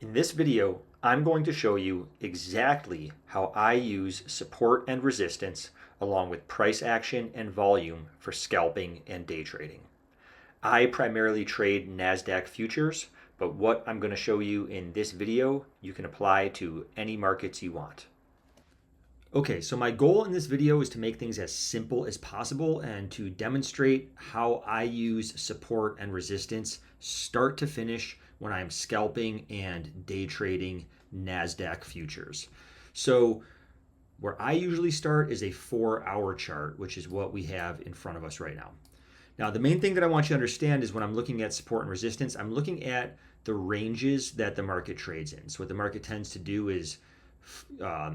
In this video, I'm going to show you exactly how I use support and resistance along with price action and volume for scalping and day trading. I primarily trade Nasdaq futures, but what I'm going to show you in this video, you can apply to any markets you want. Okay, so my goal in this video is to make things as simple as possible and to demonstrate how I use support and resistance start to finish when I'm scalping and day trading Nasdaq futures. So where I usually start is a 4-hour chart, which is what we have in front of us right now. Now, the main thing that I want you to understand is when I'm looking at support and resistance, I'm looking at the ranges that the market trades in. So what the market tends to do is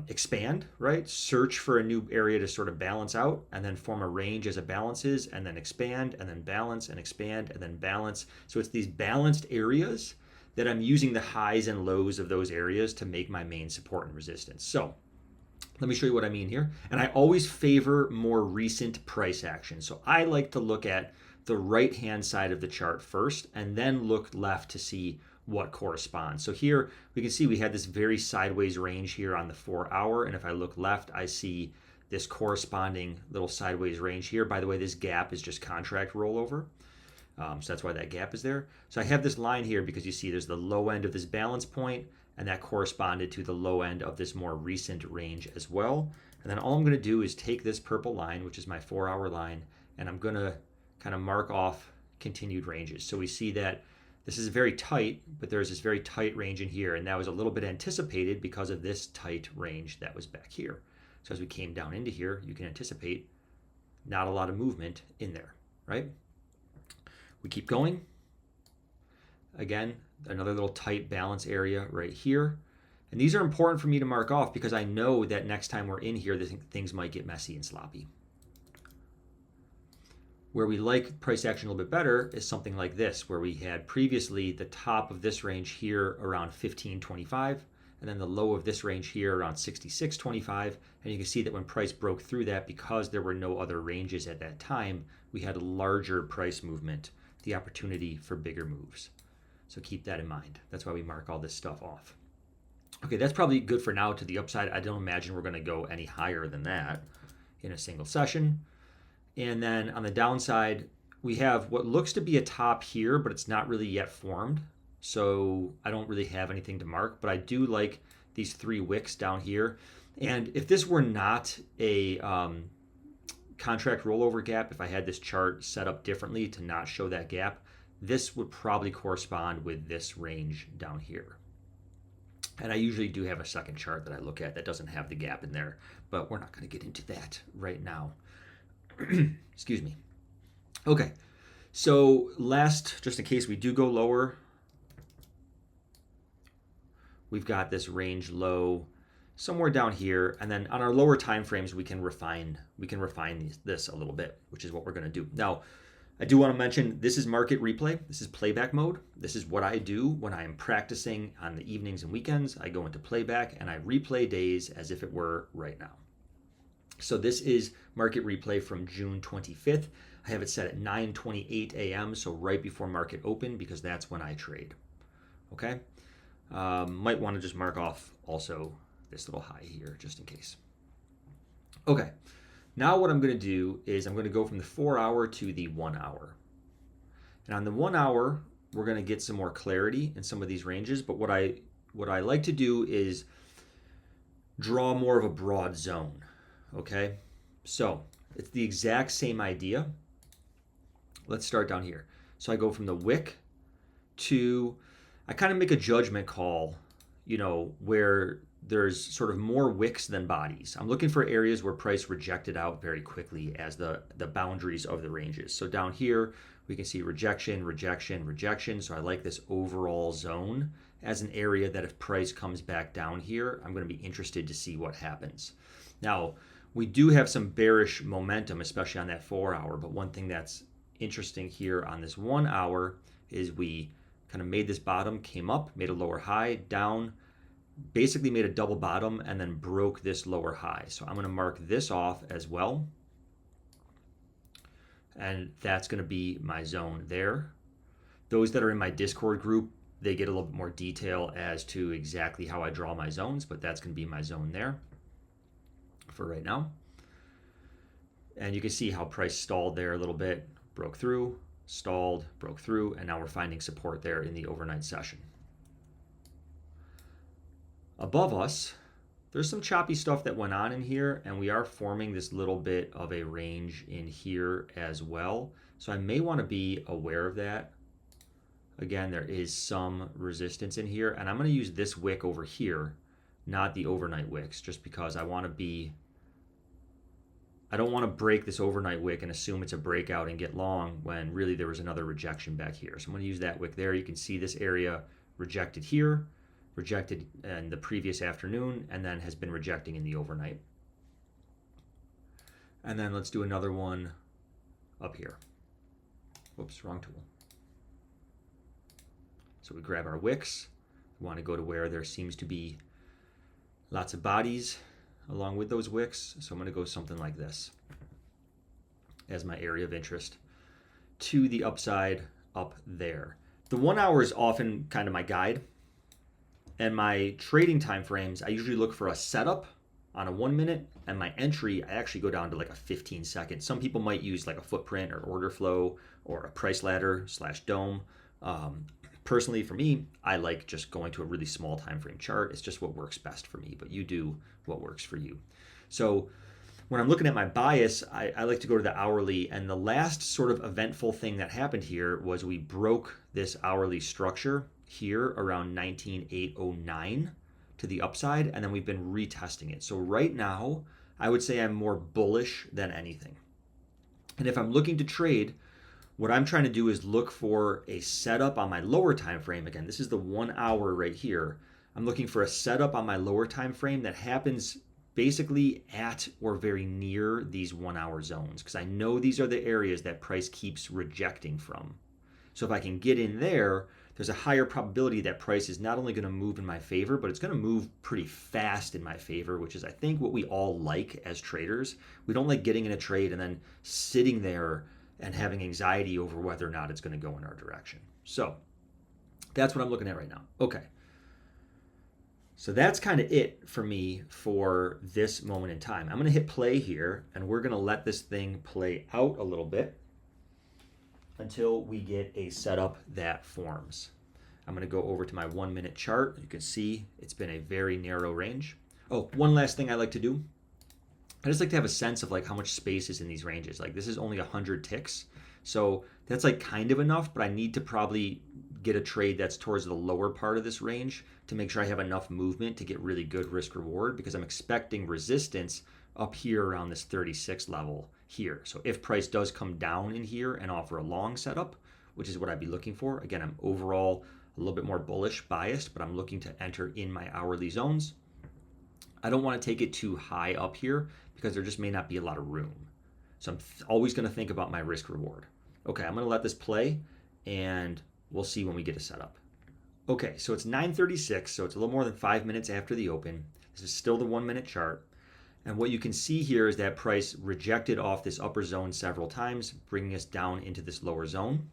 expand, right? Search for a new area to sort of balance out and then form a range as it balances and then expand and then balance and expand and then balance. So it's these balanced areas that I'm using the highs and lows of those areas to make my main support and resistance. So let me show you what I mean here. And I always favor more recent price action. So I like to look at the right-hand side of the chart first and then look left to see what corresponds. So here we can see we had this very sideways range here on the 4-hour. And if I look left, I see this corresponding little sideways range here. By the way, this gap is just contract rollover. So that's why that gap is there. So I have this line here because you see there's the low end of this balance point, and that corresponded to the low end of this more recent range as well. And then all I'm going to do is take this purple line, which is my 4-hour line, and I'm going to kind of mark off continued ranges. So we see that this is very tight, but there's this very tight range in here, and that was a little bit anticipated because of this tight range that was back here. So as we came down into here, you can anticipate not a lot of movement in there, right? We keep going. Again, another little tight balance area right here. And these are important for me to mark off because I know that next time we're in here, things might get messy and sloppy. Where we like price action a little bit better is something like this, where we had previously the top of this range here around 15.25, and then the low of this range here around 66.25. And you can see that when price broke through that, because there were no other ranges at that time, we had a larger price movement, the opportunity for bigger moves. So keep that in mind. That's why we mark all this stuff off. Okay, that's probably good for now to the upside. I don't imagine we're going to go any higher than that in a single session. And then on the downside, we have what looks to be a top here, but it's not really yet formed. So I don't really have anything to mark, but I do like these 3 wicks down here. And if this were not a contract rollover gap, if I had this chart set up differently to not show that gap, this would probably correspond with this range down here. And I usually do have a second chart that I look at that doesn't have the gap in there, but we're not going to get into that right now. Excuse me. Okay, so last, just in case we do go lower, we've got this range low somewhere down here, and then on our lower time frames we can refine this a little bit, which is what we're going to do. Now, I do want to mention this is market replay. This is playback mode. This is what I do when I am practicing on the evenings and weekends. I go into playback and I replay days as if it were right now. So this is market replay from June 25th. I have it set at 9:28 a.m., so right before market open, because that's when I trade. Okay? Might want to just mark off also this little high here, just in case. Okay. Now what I'm going to do is I'm going to go from the 4-hour to the 1-hour. And on the 1-hour, we're going to get some more clarity in some of these ranges, but what I like to do is draw more of a broad zone. Okay, so it's the exact same idea. Let's start down here. So I go from the wick to, I kind of make a judgment call, where there's sort of more wicks than bodies. I'm looking for areas where price rejected out very quickly as the boundaries of the ranges. So down here, we can see rejection, rejection, rejection. So I like this overall zone as an area that if price comes back down here, I'm going to be interested to see what happens. Now, we do have some bearish momentum, especially on that 4-hour, but one thing that's interesting here on this 1-hour is we kind of made this bottom, came up, made a lower high, down, basically made a double bottom, and then broke this lower high. So I'm going to mark this off as well. And that's going to be my zone there. Those that are in my Discord group They get a little bit more detail as to exactly how I draw my zones, but that's going to be my zone there for right now. And you can see how price stalled there a little bit, broke through, stalled, broke through, and now we're finding support there in the overnight session. Above us, there's some choppy stuff that went on in here, and we are forming this little bit of a range in here as well. So I may want to be aware of that. Again, there is some resistance in here, and I'm going to use this wick over here, not the overnight wicks, just because I don't want to break this overnight wick and assume it's a breakout and get long when really there was another rejection back here. So I'm going to use that wick there. You can see this area rejected here, rejected in the previous afternoon, and then has been rejecting in the overnight. And then let's do another one up here. Whoops, wrong tool. So we grab our wicks. We want to go to where there seems to be lots of bodies along with those wicks. So I'm going to go something like this as my area of interest to the upside up there. The 1 hour is often kind of my guide. And my trading time frames, I usually look for a setup on a 1 minute, and my entry, I actually go down to like a 15-second. Some people might use like a footprint or order flow or a price ladder / dome. Personally, for me, I like just going to a really small time frame chart. It's just what works best for me, but you do what works for you. So when I'm looking at my bias, I like to go to the hourly, and the last sort of eventful thing that happened here was we broke this hourly structure here around 19,809 to the upside, and then we've been retesting it. So right now, I would say I'm more bullish than anything. And if I'm looking to trade, what I'm trying to do is look for a setup on my lower time frame. Again, this is the 1 hour right here. I'm looking for a setup on my lower time frame that happens basically at or very near these 1 hour zones, because I know these are the areas that price keeps rejecting from. So if I can get in there, there's a higher probability that price is not only going to move in my favor, but it's going to move pretty fast in my favor, which is, I think, what we all like as traders. We don't like getting in a trade and then sitting there and having anxiety over whether or not it's going to go in our direction. So that's what I'm looking at right now. Okay. So that's kind of it for me for this moment in time. I'm going to hit play here, and we're going to let this thing play out a little bit until we get a setup that forms. I'm going to go over to my 1 minute chart. You can see it's been a very narrow range. Oh, one last thing I like to do. I just like to have a sense of like how much space is in these ranges. Like this is only 100 ticks. So that's like kind of enough, but I need to probably get a trade that's towards the lower part of this range to make sure I have enough movement to get really good risk reward, because I'm expecting resistance up here around this 36 level here. So if price does come down in here and offer a long setup, which is what I'd be looking for. Again, I'm overall a little bit more bullish biased, but I'm looking to enter in my hourly zones. I don't want to take it too high up here because there just may not be a lot of room. So I'm always going to think about my risk reward. Okay, I'm going to let this play and we'll see when we get a setup. Okay, so it's 9:36, so it's a little more than 5 minutes after the open. This is still the 1 minute chart. And what you can see here is that price rejected off this upper zone several times, bringing us down into this lower zone.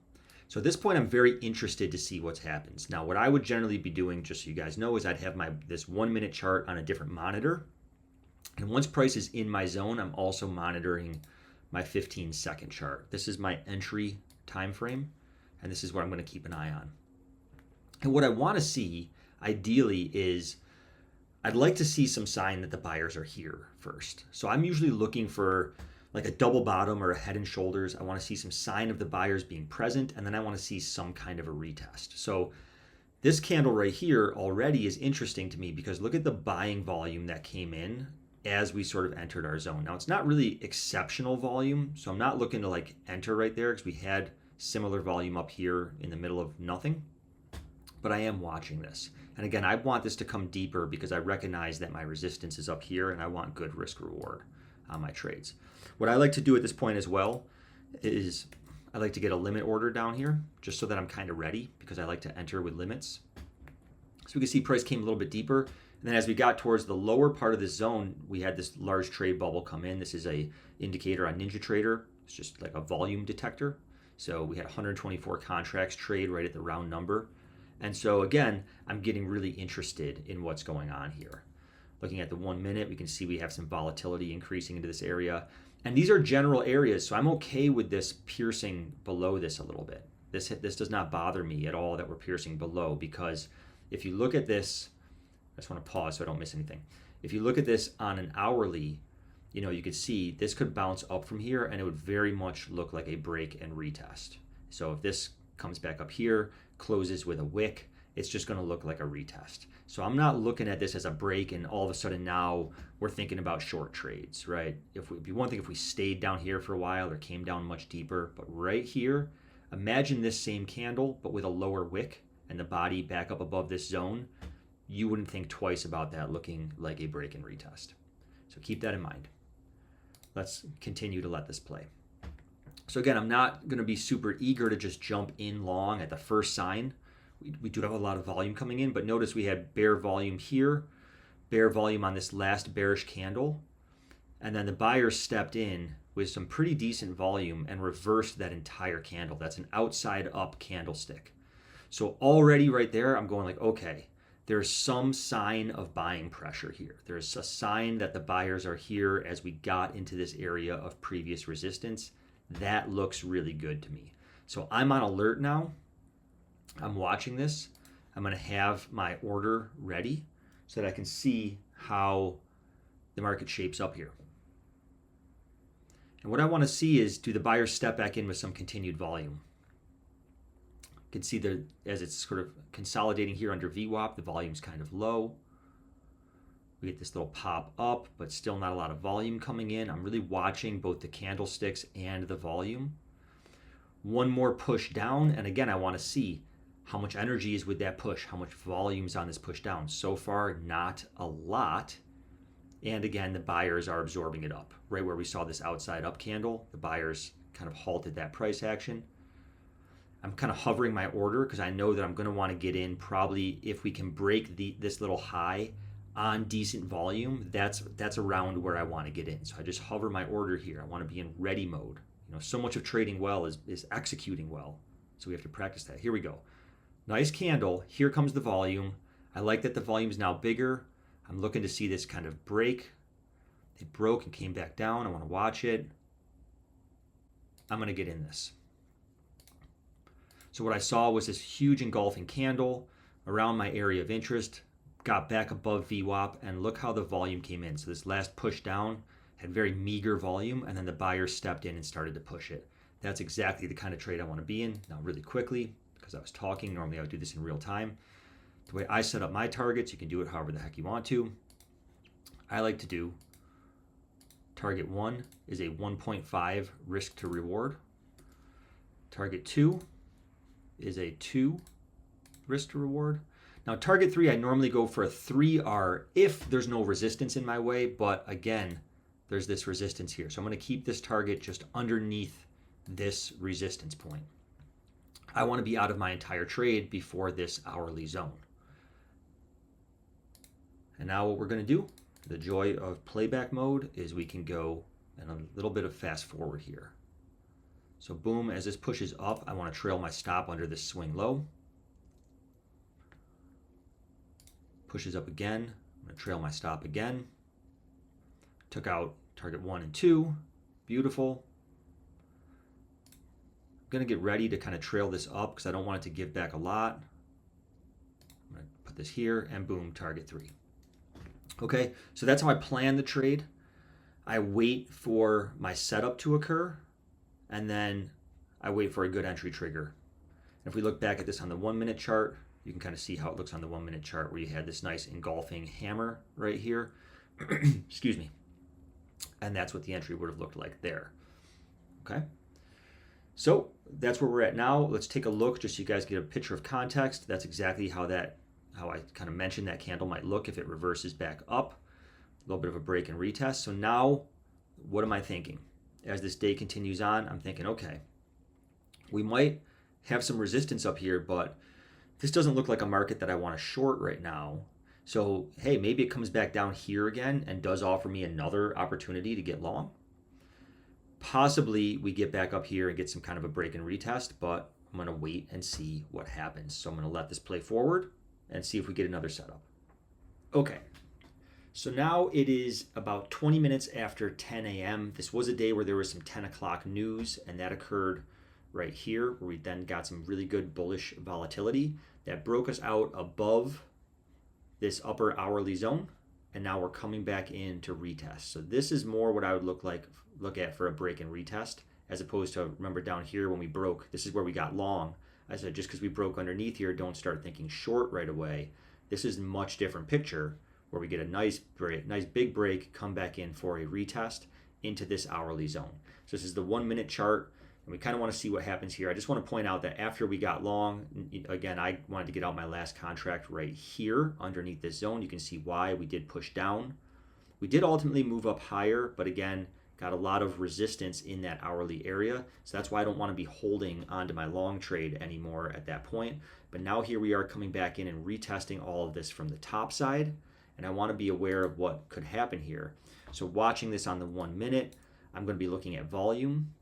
So at this point, I'm very interested to see what happens. Now, what I would generally be doing, just so you guys know, is I'd have this 1 minute chart on a different monitor. And once price is in my zone, I'm also monitoring my 15-second chart. This is my entry time frame, and this is what I'm going to keep an eye on. And what I want to see, ideally, is I'd like to see some sign that the buyers are here first. So I'm usually looking for like a double bottom or a head and shoulders. I want to see some sign of the buyers being present, and then I want to see some kind of a retest. So this candle right here already is interesting to me because look at the buying volume that came in as we sort of entered our zone. Now it's not really exceptional volume, so I'm not looking to like enter right there because we had similar volume up here in the middle of nothing, but I am watching this. And again, I want this to come deeper because I recognize that my resistance is up here and I want good risk reward on my trades. What I like to do at this point as well is I like to get a limit order down here just so that I'm kind of ready, because I like to enter with limits. So we can see price came a little bit deeper. And then as we got towards the lower part of this zone, we had this large trade bubble come in. This is a indicator on NinjaTrader. It's just like a volume detector. So we had 124 contracts trade right at the round number. And so again, I'm getting really interested in what's going on here. Looking at the 1 minute, we can see we have some volatility increasing into this area. And these are general areas, so I'm okay with this piercing below this a little bit. This does not bother me at all that we're piercing below, because if you look at this, I just want to pause so I don't miss anything. If you look at this on an hourly, you could see this could bounce up from here and it would very much look like a break and retest. So if this comes back up here, closes with a wick, it's just going to look like a retest. So I'm not looking at this as a break and all of a sudden now we're thinking about short trades, right? It'd be one thing if we stayed down here for a while or came down much deeper, but right here, imagine this same candle but with a lower wick and the body back up above this zone. You wouldn't think twice about that looking like a break and retest. So keep that in mind. Let's continue to let this play. So again, I'm not going to be super eager to just jump in long at the first sign. We do have a lot of volume coming in, but notice we had bear volume here, bear volume on this last bearish candle, and then the buyers stepped in with some pretty decent volume and reversed that entire candle. That's an outside up candlestick. So already right there, I'm going like, okay, there's some sign of buying pressure here. There's a sign that the buyers are here as we got into this area of previous resistance. That looks really good to me. So I'm on alert now. I'm watching this. I'm going to have my order ready so that I can see how the market shapes up here. And what I want to see is, do the buyers step back in with some continued volume? You can see that as it's sort of consolidating here under VWAP, the volume's kind of low. We get this little pop up, but still not a lot of volume coming in. I'm really watching both the candlesticks and the volume. One more push down, and again, I want to see how much energy is with that push, how much volume is on this push down. So far, not a lot. And again, the buyers are absorbing it up. Right where we saw this outside up candle, the buyers kind of halted that price action. I'm kind of hovering my order because I know that I'm going to want to get in probably if we can break this little high on decent volume. That's around where I want to get in. So I just hover my order here. I want to be in ready mode. So much of trading well is executing well. So we have to practice that. Here we go. Nice candle. Here comes the volume. I like that the volume is now bigger. I'm looking to see this kind of break. It broke and came back down. I want to watch it. I'm going to get in this. So what I saw was this huge engulfing candle around my area of interest, got back above VWAP, and look how the volume came in. So this last push down had very meager volume, and then the buyers stepped in and started to push it. That's exactly the kind of trade I want to be in. Now really quickly, because I was talking, normally I would do this in real time. The way I set up my targets, you can do it however the heck you want to. I like to do target 1 is a 1.5 risk to reward. Target 2 is a 2 risk to reward. Now target 3, I normally go for a 3R if there's no resistance in my way, but again, there's this resistance here. So I'm going to keep this target just underneath this resistance point. I want to be out of my entire trade before this hourly zone. And now what we're going to do, the joy of playback mode, is we can go in a little bit of fast forward here. So boom, as this pushes up, I want to trail my stop under this swing low. Pushes up again, I'm going to trail my stop again. Took out target 1 and 2, beautiful. I'm going to get ready to kind of trail this up because I don't want it to give back a lot. I'm going to put this here and boom, target 3. Okay, so that's how I plan the trade. I wait for my setup to occur, and then I wait for a good entry trigger. And if we look back at this on the 1 minute chart, you can kind of see how it looks on the 1 minute chart where you had this nice engulfing hammer right here. Excuse me. And that's what the entry would have looked like there. Okay. So that's where we're at now. Let's take a look just so you guys get a picture of context. That's exactly how I kind of mentioned that candle might look if it reverses back up. A little bit of a break and retest. So now what am I thinking? As this day continues on, I'm thinking, okay, we might have some resistance up here, but this doesn't look like a market that I want to short right now. So, hey, maybe it comes back down here again and does offer me another opportunity to get long. Possibly we get back up here and get some kind of a break and retest, but I'm going to wait and see what happens. So I'm going to let this play forward and see if we get another setup. Okay, so now it is about 20 minutes after 10 a.m. This was a day where there was some 10 o'clock news, and that occurred right here, where we then got some really good bullish volatility that broke us out above this upper hourly zone, and now we're coming back in to retest. So this is more what I would look at for a break and retest, as opposed to, remember down here when we broke, this is where we got long. I said just because we broke underneath here, don't start thinking short right away. This is a much different picture where we get a nice big break, come back in for a retest into this hourly zone. So this is the 1 minute chart, and we kind of want to see what happens here. I just want to point out that after we got long, again, I wanted to get out my last contract right here underneath this zone. You can see why we did push down. We did ultimately move up higher, but again, got a lot of resistance in that hourly area. So that's why I don't want to be holding onto my long trade anymore at that point. But now here we are coming back in and retesting all of this from the top side. And I want to be aware of what could happen here. So watching this on the 1 minute, I'm going to be looking at volume,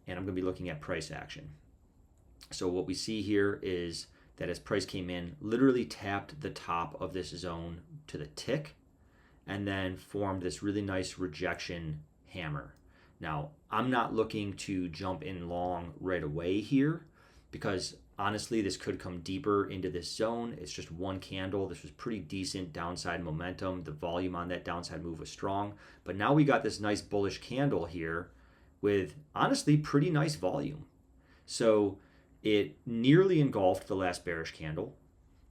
and I'm going to be looking at price action. So what we see here is that as price came in, literally tapped the top of this zone to the tick, and then formed this really nice rejection hammer. Now, I'm not looking to jump in long right away here, because honestly, this could come deeper into this zone. It's just one candle. This was pretty decent downside momentum. The volume on that downside move was strong. But now we got this nice bullish candle here with honestly pretty nice volume. So it nearly engulfed the last bearish candle,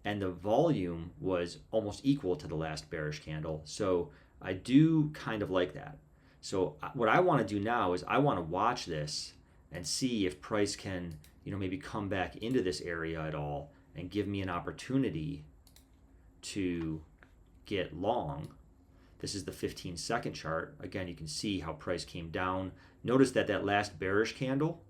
and the volume was almost equal to the last bearish candle. So I do kind of like that. So what I want to do now is I want to watch this and see if price can, maybe come back into this area at all and give me an opportunity to get long. This is the 15-second chart. Again, you can see how price came down. Notice that last bearish candle,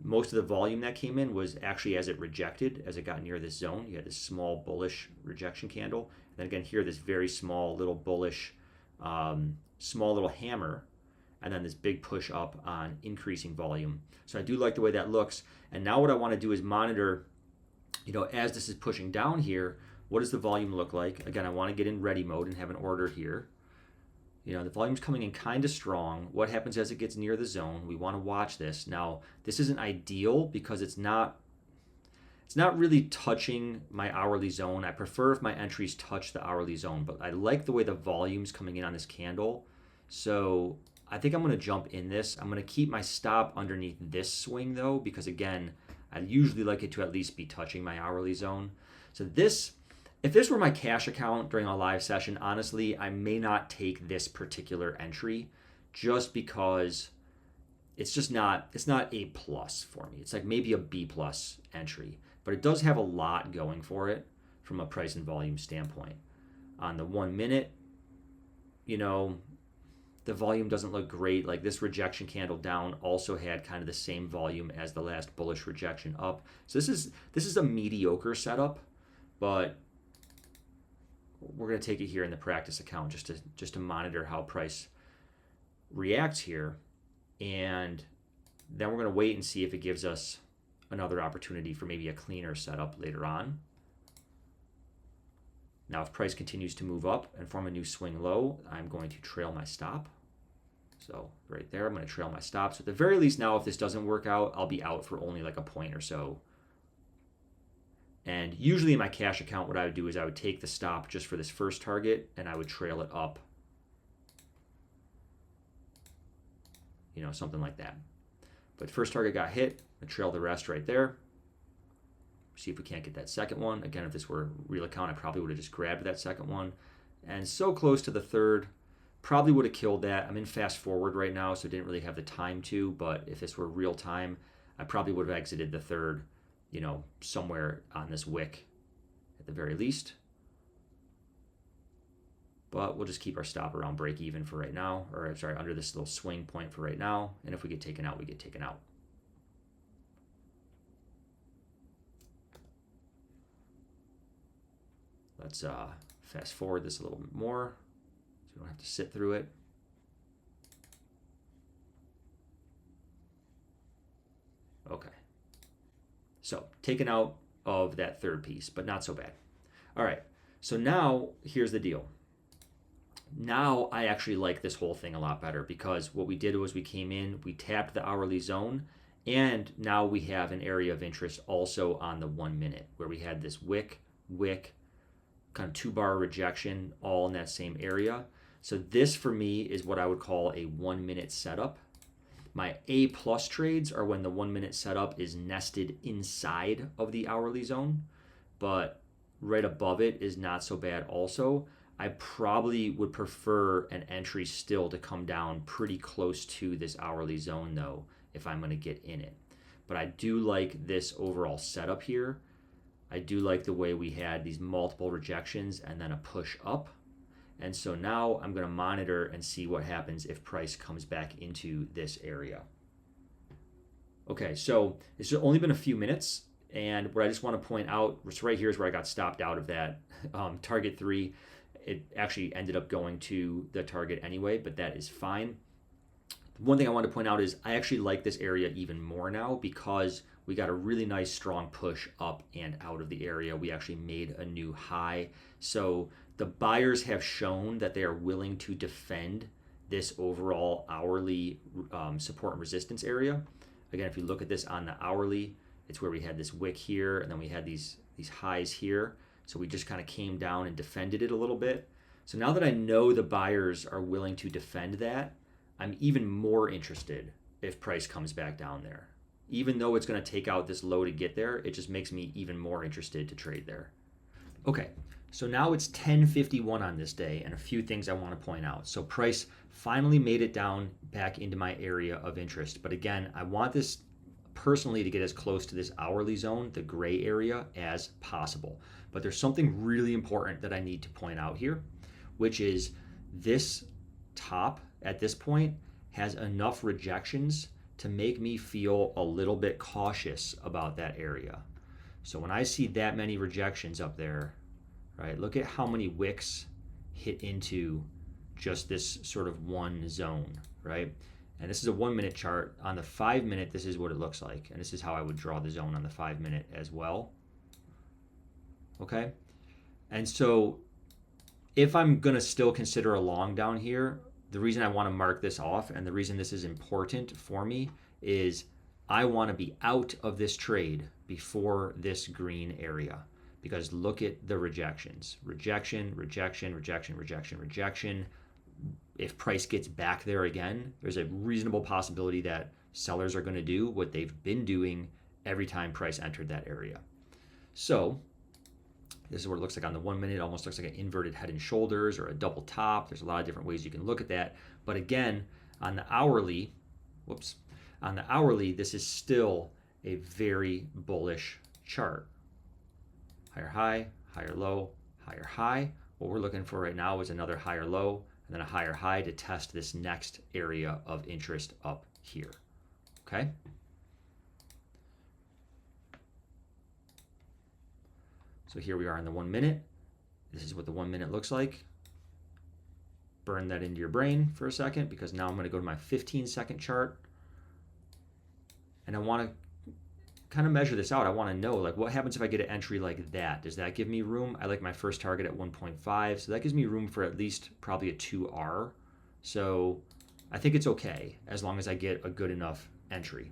most of the volume that came in was actually as it rejected, as it got near this zone. You had this small bullish rejection candle. And then again here, this very small little bullish, small little hammer, and then this big push up on increasing volume. So I do like the way that looks. And now what I want to do is monitor, as this is pushing down here, what does the volume look like? Again, I want to get in ready mode and have an order here. The volume's coming in kind of strong. What happens as it gets near the zone? We want to watch this. Now, this isn't ideal because it's not really touching my hourly zone. I prefer if my entries touch the hourly zone, but I like the way the volume's coming in on this candle. So I think I'm going to jump in this. I'm going to keep my stop underneath this swing though, because again, I usually like it to at least be touching my hourly zone. So if this were my cash account during a live session, honestly, I may not take this particular entry just because it's not A plus for me. It's like maybe a B plus entry, but it does have a lot going for it from a price and volume standpoint. On the 1 minute, the volume doesn't look great. Like this rejection candle down also had kind of the same volume as the last bullish rejection up. So this is a mediocre setup, but we're going to take it here in the practice account just to monitor how price reacts here, and then we're going to wait and see if it gives us another opportunity for maybe a cleaner setup later on. Now, if price continues to move up and form a new swing low, I'm going to trail my stop. So right there, I'm going to trail my stop. So at the very least now, if this doesn't work out, I'll be out for only like a point or so. And usually in my cash account, what I would do is I would take the stop just for this first target and I would trail it up, something like that. But first target got hit, I trail the rest right there. See if we can't get that second one. Again, if this were a real account, I probably would have just grabbed that second one. And so close to the third, probably would have killed that. I'm in fast forward right now, so I didn't really have the time to, but if this were real time, I probably would have exited the third, somewhere on this wick at the very least. But we'll just keep our stop around break even for right now, or sorry, under this little swing point for right now. And if we get taken out, we get taken out. Let's fast forward this a little bit more so we don't have to sit through it. Okay. So taken out of that third piece, but not so bad. All right, so now here's the deal. Now I actually like this whole thing a lot better because what we did was we came in, we tapped the hourly zone, and now we have an area of interest also on the 1 minute where we had this wick, kind of 2-bar rejection all in that same area. So this for me is what I would call a 1 minute setup. My A plus trades are when the 1 minute setup is nested inside of the hourly zone, but right above it is not so bad also. I probably would prefer an entry still to come down pretty close to this hourly zone though, if I'm going to get in it. But I do like this overall setup here. I do like the way we had these multiple rejections and then a push up. And so now I'm going to monitor and see what happens if price comes back into this area. Okay, so it's only been a few minutes. And what I just want to point out, right here is where I got stopped out of that target 3. It actually ended up going to the target anyway, but that is fine. One thing I want to point out is I actually like this area even more now because we got a really nice strong push up and out of the area. We actually made a new high. So the buyers have shown that they are willing to defend this overall hourly support and resistance area. Again, if you look at this on the hourly, it's where we had this wick here and then we had these highs here. So we just kind of came down and defended it a little bit. So now that I know the buyers are willing to defend that, I'm even more interested if price comes back down there. Even though it's going to take out this low to get there, it just makes me even more interested to trade there. Okay, so now it's 10:51 on this day and a few things I want to point out. So price finally made it down back into my area of interest. But again, I want this personally to get as close to this hourly zone, the gray area, as possible. But there's something really important that I need to point out here, which is this top at this point has enough rejections to make me feel a little bit cautious about that area. So when I see that many rejections up there, right, look at how many wicks hit into just this sort of one zone, right? And this is a 1 minute chart. On the 5 minute, this is what it looks like. And this is how I would draw the zone on the 5 minute as well. Okay? And so if I'm going to still consider a long down here, the reason I want to mark this off and the reason this is important for me is I want to be out of this trade before this green area. Because look at the rejections. Rejection, rejection, rejection, rejection, rejection. If price gets back there again, there's a reasonable possibility that sellers are going to do what they've been doing every time price entered that area. So this is what it looks like on the 1 minute. It almost looks like an inverted head and shoulders or a double top. There's a lot of different ways you can look at that. But again, on the hourly, this is still a very bullish chart. Higher high, higher low, higher high. What we're looking for right now is another higher low and then a higher high to test this next area of interest up here. Okay? So here we are in the 1 minute. This is what the 1 minute looks like. Burn that into your brain for a second because now I'm going to go to my 15-second chart. And I want to kind of measure this out. I want to know, like, what happens if I get an entry like that? Does that give me room? I like my first target at 1.5, so that gives me room for at least probably a 2R. So I think it's okay as long as I get a good enough entry.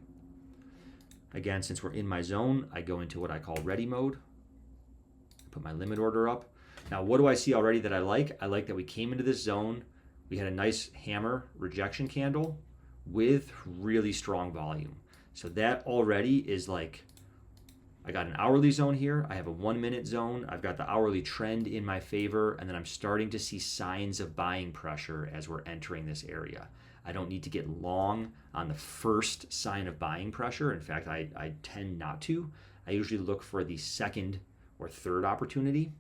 Again, since we're in my zone, I go into what I call ready mode. Put my limit order up. Now, what do I see already that I like? I like that we came into this zone. We had a nice hammer rejection candle with really strong volume. So that already is like, I got an hourly zone here. I have a 1 minute zone. I've got the hourly trend in my favor. And then I'm starting to see signs of buying pressure as we're entering this area. I don't need to get long on the first sign of buying pressure. In fact, I tend not to. I usually look for the second or third opportunity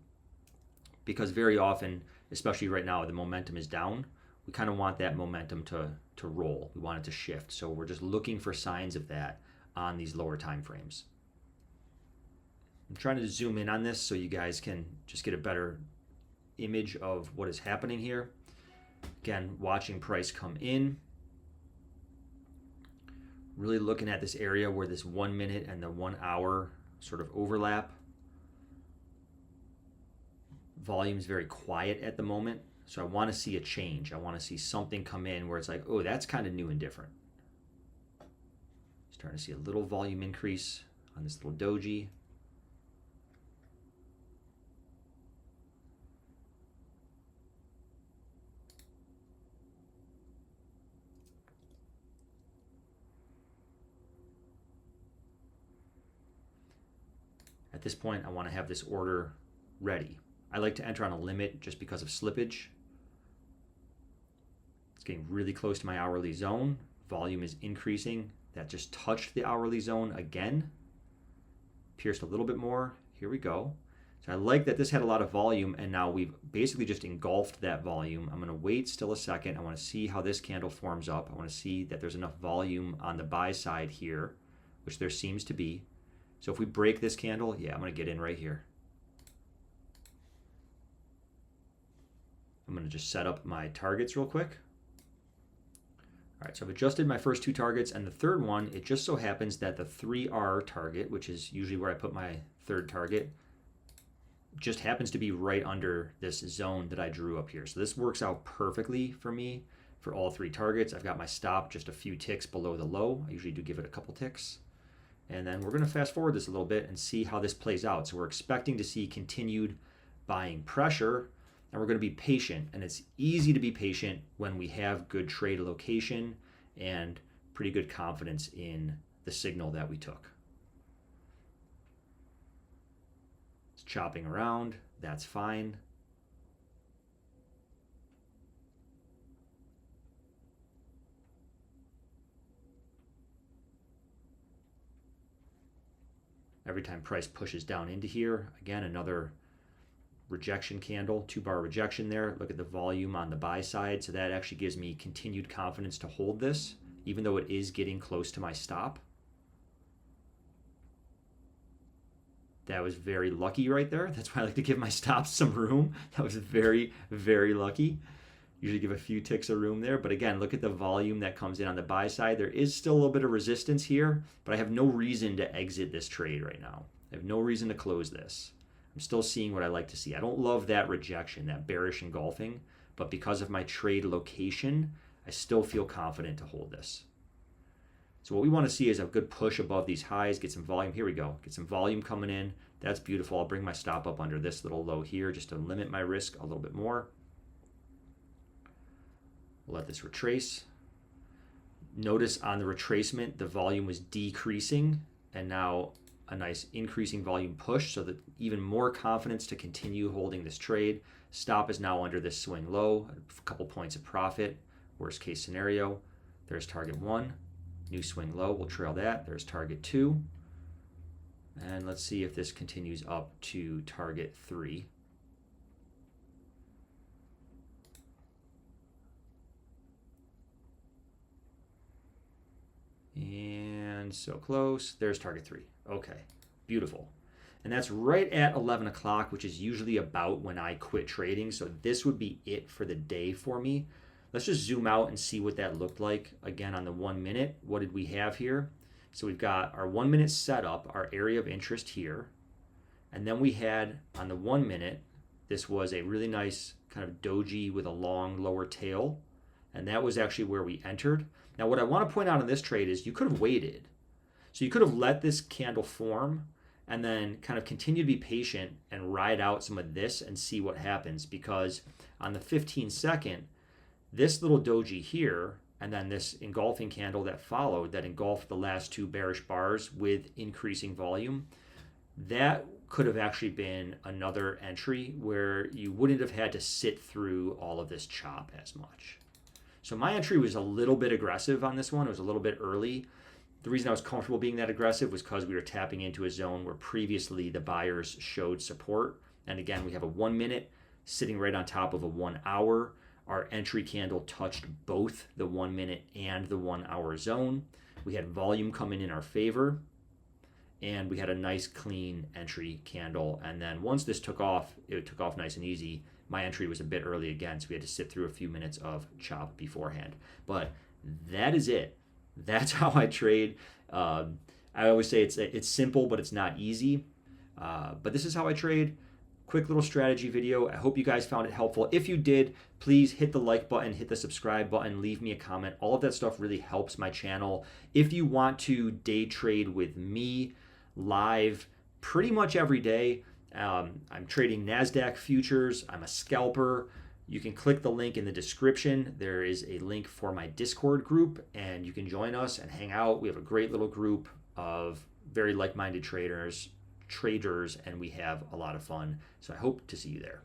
because very often, especially right now, the momentum is down. We kind of want that momentum to roll. We want it to shift. So we're just looking for signs of that on these lower time frames. I'm trying to zoom in on this so you guys can just get a better image of what is happening here. Again, watching price come in. Really looking at this area where this 1 minute and the 1 hour sort of overlap. Volume's very quiet at the moment, so I want to see a change. I want to see something come in where it's like, oh, that's kind of new and different. Starting to see a little volume increase on this little doji. At this point, I want to have this order ready. I like to enter on a limit just because of slippage. It's getting really close to my hourly zone. Volume is increasing. That just touched the hourly zone again. Pierced a little bit more. Here we go. So I like that this had a lot of volume, and now we've basically just engulfed that volume. I'm going to wait still a second. I want to see how this candle forms up. I want to see that there's enough volume on the buy side here, which there seems to be. So if we break this candle, yeah, I'm going to get in right here. I'm going to just set up my targets real quick. All right, so I've adjusted my first two targets, and the third one, it just so happens that the 3R target, which is usually where I put my third target, just happens to be right under this zone that I drew up here. So this works out perfectly for me for all three targets. I've got my stop just a few ticks below the low. I usually do give it a couple ticks. And then we're going to fast forward this a little bit and see how this plays out. So we're expecting to see continued buying pressure, and we're going to be patient. And it's easy to be patient when we have good trade location and pretty good confidence in the signal that we took. It's chopping around. That's fine. Every time price pushes down into here, again, another rejection candle, 2-bar rejection there. Look at the volume on the buy side. So that actually gives me continued confidence to hold this, even though it is getting close to my stop. That was very lucky right there. That's why I like to give my stops some room. That was very, very lucky. Usually give a few ticks of room there. But again, look at the volume that comes in on the buy side. There is still a little bit of resistance here, but I have no reason to exit this trade right now. I have no reason to close this. I'm still seeing what I like to see. I don't love that rejection, that bearish engulfing, but because of my trade location, I still feel confident to hold this. So what we want to see is a good push above these highs, get some volume. Here we go. Get some volume coming in. That's beautiful. I'll bring my stop up under this little low here just to limit my risk a little bit more. We'll let this retrace. Notice on the retracement, the volume was decreasing, and now a nice increasing volume push, so that even more confidence to continue holding this trade. Stop is now under this swing low, a couple points of profit. Worst case scenario, there's target 1. New swing low, we'll trail that. There's target 2. And let's see if this continues up to target 3. And so close. There's target 3. Okay, beautiful. And that's right at 11 o'clock, which is usually about when I quit trading. So this would be it for the day for me. Let's just zoom out and see what that looked like. Again, on the 1 minute, what did we have here? So we've got our 1 minute setup, our area of interest here. And then we had on the 1 minute, this was a really nice kind of doji with a long lower tail. And that was actually where we entered. Now, what I want to point out in this trade is you could have waited. So you could have let this candle form and then kind of continue to be patient and ride out some of this and see what happens, because on the 15-second, this little doji here and then this engulfing candle that followed, that engulfed the last two bearish bars with increasing volume, that could have actually been another entry where you wouldn't have had to sit through all of this chop as much. So my entry was a little bit aggressive on this one. It was a little bit early. The reason I was comfortable being that aggressive was because we were tapping into a zone where previously the buyers showed support. And again, we have a 1 minute sitting right on top of a 1 hour. Our entry candle touched both the 1 minute and the 1 hour zone. We had volume coming in our favor, and we had a nice clean entry candle. And then once this took off, it took off nice and easy. My entry was a bit early again, so we had to sit through a few minutes of chop beforehand. But that is it. That's how I trade. I always say it's simple, but it's not easy. But this is how I trade. Quick little strategy video. I hope you guys found it helpful. If you did, please hit the like button, hit the subscribe button, leave me a comment. All of that stuff really helps my channel. If you want to day trade with me live pretty much every day, I'm trading Nasdaq futures. I'm a scalper. You can click the link in the description. There is a link for my Discord group, and you can join us and hang out. We have a great little group of very like-minded traders, and we have a lot of fun. So I hope to see you there.